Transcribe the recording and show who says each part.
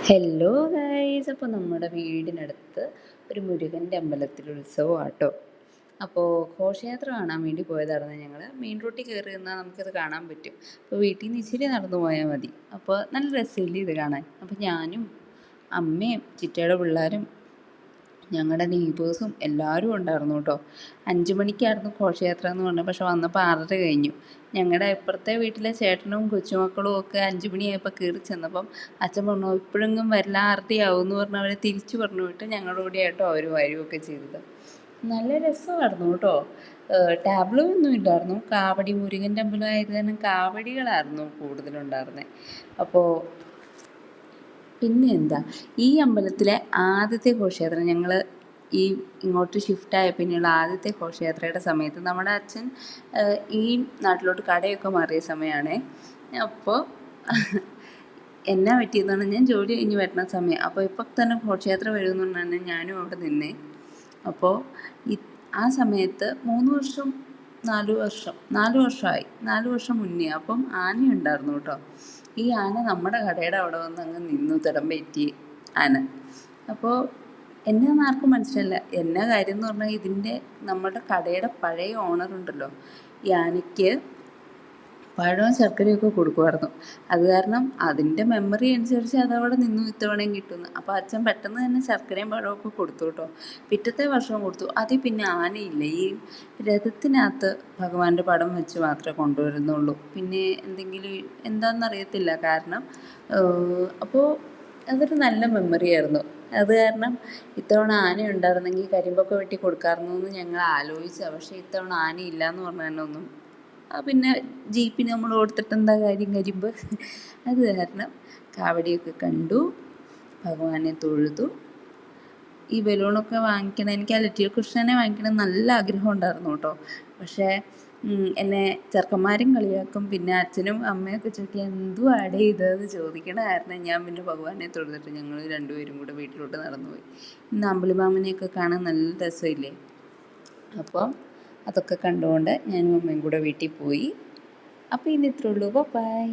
Speaker 1: Hello guys, അപ്പോൾ നമ്മുടെ വീടിനടുത്ത് ഒരു മുരുകൻ്റെ അമ്പലത്തിൽ ഉത്സവമാട്ടോ. അപ്പോൾ ഘോഷയാത്ര കാണാൻ വേണ്ടി പോയതായിരുന്നു. ഞങ്ങൾ മെയിൻ റോട്ടിൽ കയറി നിന്നാൽ നമുക്കത് കാണാൻ പറ്റും. അപ്പോൾ വീട്ടിൽ നിന്ന് ഇച്ചിരി നടന്നു പോയാൽ മതി. അപ്പോൾ നല്ല രസമില്ലേ ഇത് കാണാൻ. അപ്പോൾ ഞാനും അമ്മയും ചിറ്റയുടെ പിള്ളേരും ഞങ്ങളുടെ നെയ്ബേഴ്സും എല്ലാവരും ഉണ്ടായിരുന്നു കേട്ടോ. 5 മണിക്കായിരുന്നു ഘോഷയാത്ര എന്ന് പറഞ്ഞത്, പക്ഷെ വന്നപ്പോൾ 6:30 കഴിഞ്ഞു. ഞങ്ങളുടെ ഇപ്പുറത്തെ വീട്ടിലെ ചേട്ടനും കൊച്ചുമക്കളും ഒക്കെ 5 മണിയായപ്പോൾ കയറി ചെന്നപ്പം അച്ഛൻ പറഞ്ഞു ഇപ്പോഴെങ്കിലും വരില്ല, 6:30 ആവും എന്ന് പറഞ്ഞ് അവരെ തിരിച്ചു പറഞ്ഞു വിട്ട് ഞങ്ങളുടെ കൂടെ ആയിട്ടോ അവർ വരുമൊക്കെ ചെയ്തത്. നല്ല രസമായിരുന്നു കേട്ടോ. ടാബ്ലോ ഒന്നും ഇല്ലായിരുന്നു. കാവടി, മുരുകൻ്റെ അമ്പലമായത് കാരണം കാവടികളായിരുന്നു കൂടുതലുണ്ടായിരുന്നത്. അപ്പോൾ പിന്നെ എന്താ, ഈ അമ്പലത്തിലെ ആദ്യത്തെ ഘോഷയാത്ര ഞങ്ങൾ ഇങ്ങോട്ട് ഷിഫ്റ്റായ പിന്നെയുള്ള ആദ്യത്തെ ഘോഷയാത്രയുടെ സമയത്ത് നമ്മുടെ അച്ഛൻ ഈ നാട്ടിലോട്ട് കടയൊക്കെ മാറിയ സമയമാണ്. അപ്പോൾ എന്നാ പറ്റിയെന്നാണ്, ഞാൻ ജോലി കഴിഞ്ഞ് വരുന്ന സമയം. അപ്പോൾ ഇപ്പോൾ തന്നെ ഘോഷയാത്ര വരുമെന്ന് പറഞ്ഞാൽ ഞാനും അവിടെ നിന്നേ. അപ്പോൾ ആ സമയത്ത് 4 വർഷമായി, 4 വർഷം മുന്നേ. അപ്പം ആനയുണ്ടായിരുന്നു കേട്ടോ. ഈ ആന നമ്മുടെ കടയുടെ അവിടെ വന്ന് അങ്ങ് നിന്നു, തിടമ്പേറ്റി ആന. അപ്പോൾ എന്നാന്ന് ആർക്കും മനസ്സിലായില്ല. എന്നാ കാര്യം എന്ന് പറഞ്ഞാൽ ഇതിൻ്റെ നമ്മുടെ കടയുടെ പഴയ ഓണറുണ്ടല്ലോ, ഈ ആനയ്ക്ക് പഴവും ശർക്കരയൊക്കെ കൊടുക്കുമായിരുന്നു. അത് കാരണം അതിൻ്റെ മെമ്മറി അനുസരിച്ച് അതവിടെ നിന്നു ഇത്തവണയും കിട്ടുന്നു. അപ്പോൾ അച്ഛൻ പെട്ടെന്ന് തന്നെ ശർക്കരയും പഴമൊക്കെ കൊടുത്തു കേട്ടോ. പിറ്റത്തെ വർഷവും കൊടുത്തു. അതിൽ പിന്നെ ആനയില്ല. ഈ രഥത്തിനകത്ത് ഭഗവാന്റെ പടം വെച്ച് മാത്രമേ കൊണ്ടുവരുന്നുള്ളൂ. പിന്നെ എന്തെങ്കിലും എന്താണെന്നറിയത്തില്ല കാരണം. അപ്പോൾ അതൊരു നല്ല മെമ്മറി ആയിരുന്നു. അത് കാരണം ഇത്തവണ ആന ഉണ്ടായിരുന്നെങ്കിൽ കരിമ്പൊക്കെ വെട്ടി കൊടുക്കാമായിരുന്നു എന്ന് ഞങ്ങൾ ആലോചിച്ചതാണ്. പക്ഷേ ഇത്തവണ ആനയില്ല എന്ന് പറഞ്ഞാൽ തന്നെ ഒന്നും, പിന്നെ ജീപ്പിന് നമ്മൾ കൊടുത്തിട്ട് എന്താ കാര്യം, കരിമ്പ്. അത് കാരണം കാവടിയൊക്കെ കണ്ടു, ഭഗവാനെ തൊഴുതു. ഈ ബലൂണൊക്കെ വാങ്ങിക്കണം, എനിക്ക് ആ ലിറ്റിൽ കൃഷ്ണനെ വാങ്ങിക്കണം നല്ല ആഗ്രഹം ഉണ്ടായിരുന്നു കേട്ടോ. പക്ഷേ എന്നെ ചെറുക്കന്മാരും കളിയാക്കും, പിന്നെ അച്ഛനും അമ്മയൊക്കെ ചോദിക്കുക എന്തുവാടേ ഇതെന്ന് ചോദിക്കണ കാരണം ഞാൻ പിന്നെ ഭഗവാനെ തൊഴുതിട്ട് ഞങ്ങൾ രണ്ടുപേരും കൂടെ വീട്ടിലോട്ട് നടന്നുപോയി. ഇന്ന് അമ്പിളിമാമനെയൊക്കെ കാണാൻ നല്ല രസമില്ലേ. അപ്പം അതൊക്കെ കണ്ടുകൊണ്ട് ഞാനും അമ്മയും കൂടെ വീട്ടിൽ പോയി. അപ്പോൾ ഇന്ന് ഇത്രേ ഉള്ളൂ. ബൈ.